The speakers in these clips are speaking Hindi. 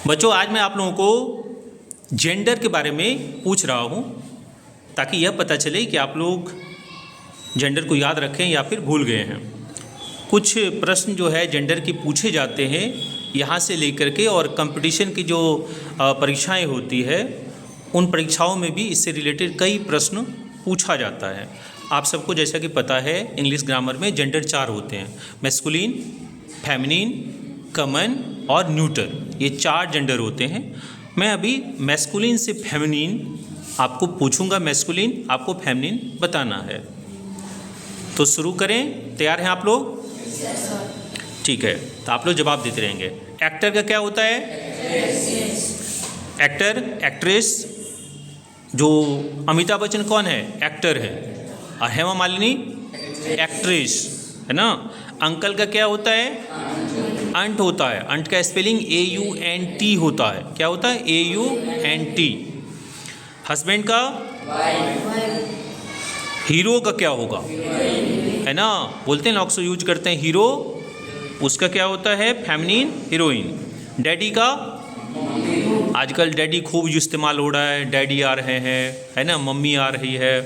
बच्चों, आज मैं आप लोगों को जेंडर के बारे में पूछ रहा हूँ ताकि यह पता चले कि आप लोग जेंडर को याद रखें या फिर भूल गए हैं। कुछ प्रश्न जो है जेंडर के पूछे जाते हैं यहाँ से लेकर के, और कंपटीशन की जो परीक्षाएं होती है उन परीक्षाओं में भी इससे रिलेटेड कई प्रश्न पूछा जाता है। आप सबको जैसा कि पता है, इंग्लिश ग्रामर में जेंडर 4 होते हैं: मैस्कुलिन, फेमिनिन, कॉमन और न्यूटर। ये 4 जेंडर होते हैं। मैं अभी मैस्कुलिन से फेमिनिन आपको पूछूंगा, मैस्कुलिन आपको फेमिनिन बताना है। तो शुरू करें, तैयार हैं आप लोग? ठीक है, तो आप लोग जवाब देते रहेंगे। एक्टर का क्या होता है? Actor, actress. जो अमिताभ बच्चन कौन है? एक्टर है। और हेमा मालिनी एक्ट्रेस है ना। अंकल का क्या होता है? अंट होता है। अंट का स्पेलिंग AUNT होता है। क्या होता है? AUNT। हस्बैंड का? हीरो का क्या होगा? है ना, बोलते हैं ना, अक्सर यूज करते हैं हीरो। उसका क्या होता है? Feminine, heroine. डैडी का? आजकल डैडी खूब इस्तेमाल हो रहा है, डैडी आ रहे हैं, है ना, मम्मी आ रही है।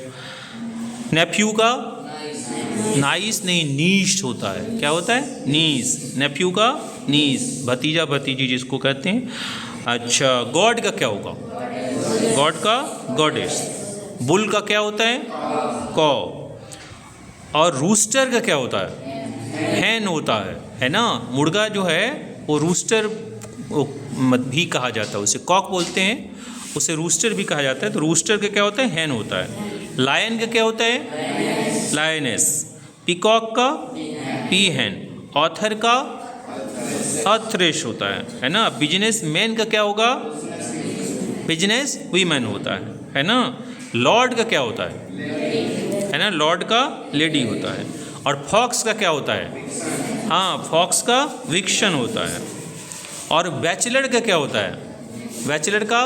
नेफ्यू का? नाइस नहीं, नीश होता है। क्या होता है? नीस। नेफ्यू का नीस, भतीजा भतीजी जिसको कहते हैं। अच्छा, गॉड का क्या होगा? गॉड का गॉडेस। बुल का क्या होता है? कॉ। और रूस्टर का क्या होता है? हैन होता है ना। मुर्गा जो है वो रूस्टर भी कहा जाता है, उसे कॉक बोलते हैं, उसे रूस्टर भी कहा जाता है। तो रूस्टर का क्या होता है? हैन होता है। लायन का क्या होता है? लायनेस। पीकॉक का? पीहैन। ऑथर का? ऑथ्रेश होता है ना। बिजनेस मैन का क्या होगा? बिजनेस वीमेन होता है ना। लॉर्ड का क्या होता है ना? लॉर्ड का लेडी होता है। और फॉक्स का क्या होता है? हाँ, फॉक्स का विक्शन होता है। और बैचलर का क्या होता है? बैचलर का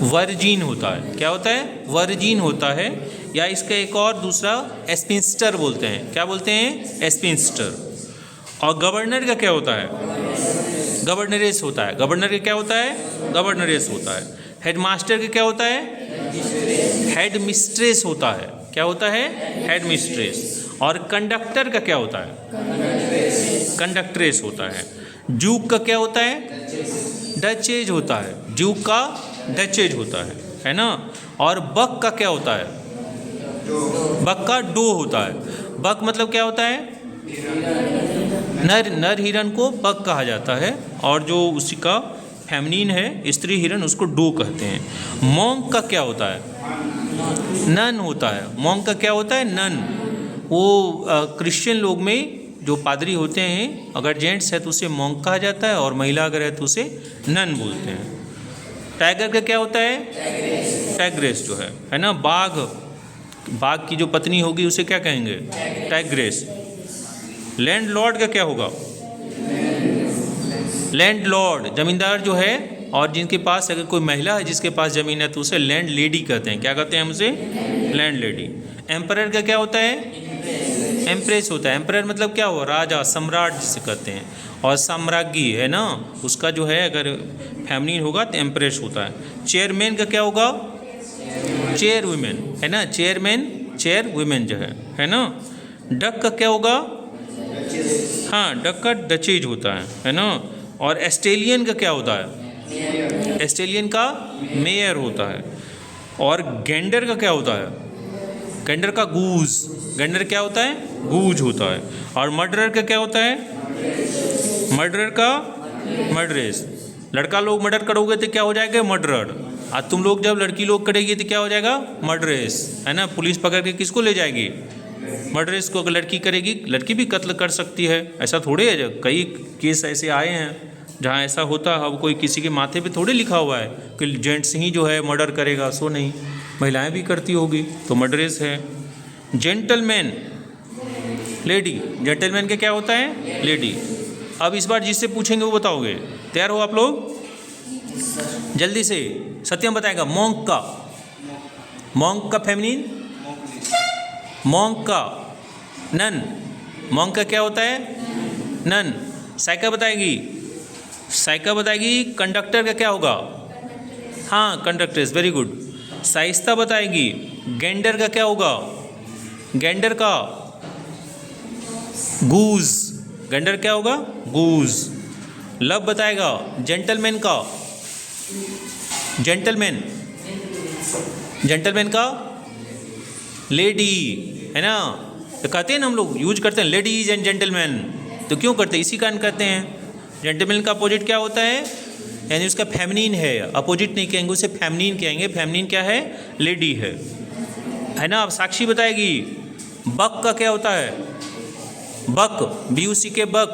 वर्जिन होता है। क्या होता है? वर्जिन होता है। या इसका एक और दूसरा स्पिंस्टर बोलते हैं। क्या बोलते हैं? स्पिंस्टर। और गवर्नर का क्या होता है? गवर्नरेस होता है। गवर्नर का क्या होता है? गवर्नरेस होता है। हेडमास्टर का क्या होता है? हेड मिस्ट्रेस होता है। क्या होता है? Head mistress. और कंडक्टर का क्या होता है? कंडक्ट्रेस होता है। ड्यूक का क्या होता है? डचेज होता है। ड्यूक का डचेज होता है ना। और बक का क्या होता है? बक का डो होता है। बक मतलब क्या होता है? नर हिरन को बक कहा जाता है, और जो उसी का फेमिनिन है, स्त्री हिरन, उसको डो कहते हैं। मॉन्क का क्या होता है? नन होता है। मॉन्क का क्या होता है? नन। वो क्रिश्चियन लोग में जो पादरी होते हैं, अगर जेंट्स है तो उसे मॉन्क कहा जाता है, और महिला अगर है तो उसे नन बोलते हैं। टाइगर का क्या होता है? टाइग्रेस जो है ना। बाघ की जो पत्नी होगी उसे क्या कहेंगे? टाइग्रेस। लैंडलॉर्ड का क्या होगा? लैंडलॉर्ड जमींदार जो है, और जिनके पास अगर कोई महिला है जिसके पास ज़मीन है तो उसे लैंड लेडी कहते हैं। क्या कहते हैं हम उसे? Land lady. एम्परर का क्या होता है? एम्प्रेस होता है। एम्परर मतलब क्या हुआ? राजा, सम्राट जिसे कहते हैं। और साम्राज्ञी है ना, उसका जो है अगर फेमिनिन होगा तो एम्प्रेस होता है। चेयरमैन का क्या होगा? चेयर वुमेन है ना। चेयरमैन, चेयर वुमेन जो है ना। डक का क्या होगा? हाँ, डक का डचेज होता है ना। और एस्टेलियन का क्या होता है? एस्टेलियन का मेयर होता है। और गेंडर का क्या होता है? गेंडर का गूज। गेंडर क्या होता है? गूज होता है। और मर्डरर का क्या होता है? मर्डरर का मर्डरेस। लड़का लोग मर्डर करोगे तो क्या हो जाएगा? मर्डरर। और तुम लोग जब लड़की लोग करेगी तो क्या हो जाएगा? मर्डरेस है ना। पुलिस पकड़ के किसको ले जाएगी? मर्डरेस को। अगर लड़की करेगी, लड़की भी कत्ल कर सकती है। ऐसा थोड़े है, कई केस ऐसे आए हैं जहाँ ऐसा होता है। अब कोई किसी के माथे पे थोड़े लिखा हुआ है कि जेंट्स ही जो है मर्डर करेगा, सो नहीं, महिलाएं भी करती होगी, तो मर्डरेस है। Gentleman, lady. जेंटलमैन का क्या होता है? लेडी। अब इस बार जिससे पूछेंगे वो बताओगे। तैयार हो आप लोग? जल्दी से सत्यम बताएगा। मॉन्क का फेमिनिन? मॉन्क का नन। मॉन्क का क्या होता है? नन। साइका बताएगी। साइका बताएगी कंडक्टर का क्या होगा? हाँ, कंडक्टर्स, वेरी गुड। साइस्ता बताएगी गेंडर का क्या होगा? गेंडर का गूज। गेंडर क्या होगा? गूज। लव बताएगा जेंटलमैन का, जेंटलमैन, जेंटलमैन का लेडी, है ना? तो कहते हैं ना, हम लोग यूज करते हैं लेडीज एंड जेंटलमैन, तो क्यों करते हैं? इसी कारण करते हैं। जेंटलमैन का अपोजिट क्या होता है? यानी उसका फेमिनिन है, अपोजिट नहीं कहेंगे, उसे फेमिनिन कहेंगे। फेमिनिन क्या है? लेडी है ना? अब साक्षी बताएगी बक का क्या होता है? बक, BUC के बक,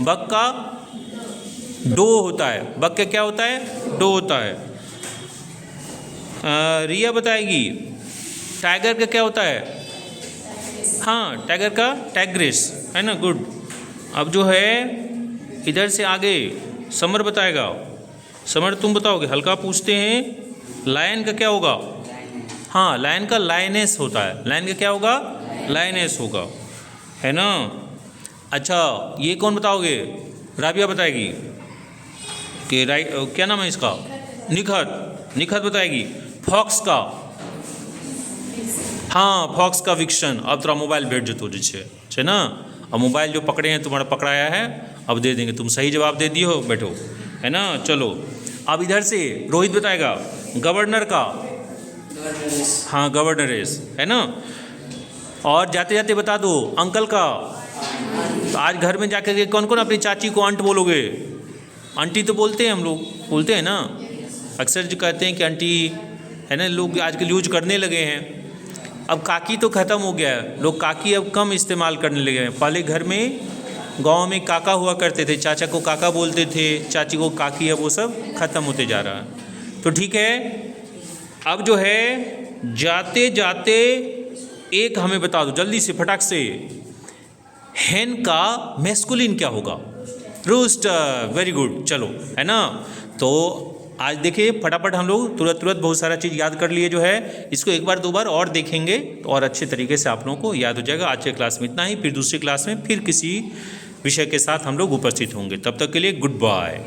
बक का डो होता है। बक का क्या होता है? डो होता है। रिया बताएगी टाइगर का क्या होता है? हाँ, टाइगर का टाइग्रेस, है ना? गुड। अब जो है इधर से आगे समर बताएगा। समर तुम बताओगे, हल्का पूछते हैं। लायन का क्या होगा? हाँ, लायन का लायनेस होता है। लायन का क्या होगा? लायनेस होगा, है ना? अच्छा, ये कौन बताओगे? राबिया बताएगी कि क्या नाम है इसका? निखत। निखत बताएगी फॉक्स का। हाँ, फॉक्स का विक्शन। अब थोड़ा मोबाइल भेज जो तुझे छे ना। अब मोबाइल जो पकड़े हैं, तुम्हारा पकड़ाया है, अब दे देंगे। तुम सही जवाब दे दिए हो, बैठो, है ना? चलो, अब इधर से रोहित बताएगा गवर्नर का। हाँ, गवर्नरेस, है ना? और जाते जाते बता दो अंकल का। तो आज घर में जाकर के कौन कौन अपनी चाची को आंट बोलोगे? आंटी तो बोलते हैं, हम लोग बोलते हैं ना अक्सर, जो कहते हैं कि आंटी, है ना? लोग आजकल यूज करने लगे हैं। अब काकी तो ख़त्म हो गया है, लोग काकी अब कम इस्तेमाल करने लगे हैं। पहले घर में गांव में काका हुआ करते थे, चाचा को काका बोलते थे, चाची को काकी। अब वो सब ख़त्म होते जा रहा है। तो ठीक है, अब जो है जाते जाते एक हमें बता दो जल्दी से, फटाक से। हेन का मैस्कुलिन क्या होगा? रूस्टर। Very good. चलो, है ना? तो आज देखिए फटाफट हम लोग तुरंत बहुत सारा चीज़ याद कर लिए। जो है इसको एक बार दो बार और देखेंगे तो और अच्छे तरीके से आप लोगों को याद हो जाएगा। आज के क्लास में इतना ही, फिर दूसरी क्लास में फिर किसी विषय के साथ हम लोग उपस्थित होंगे। तब तक के लिए गुड बाय।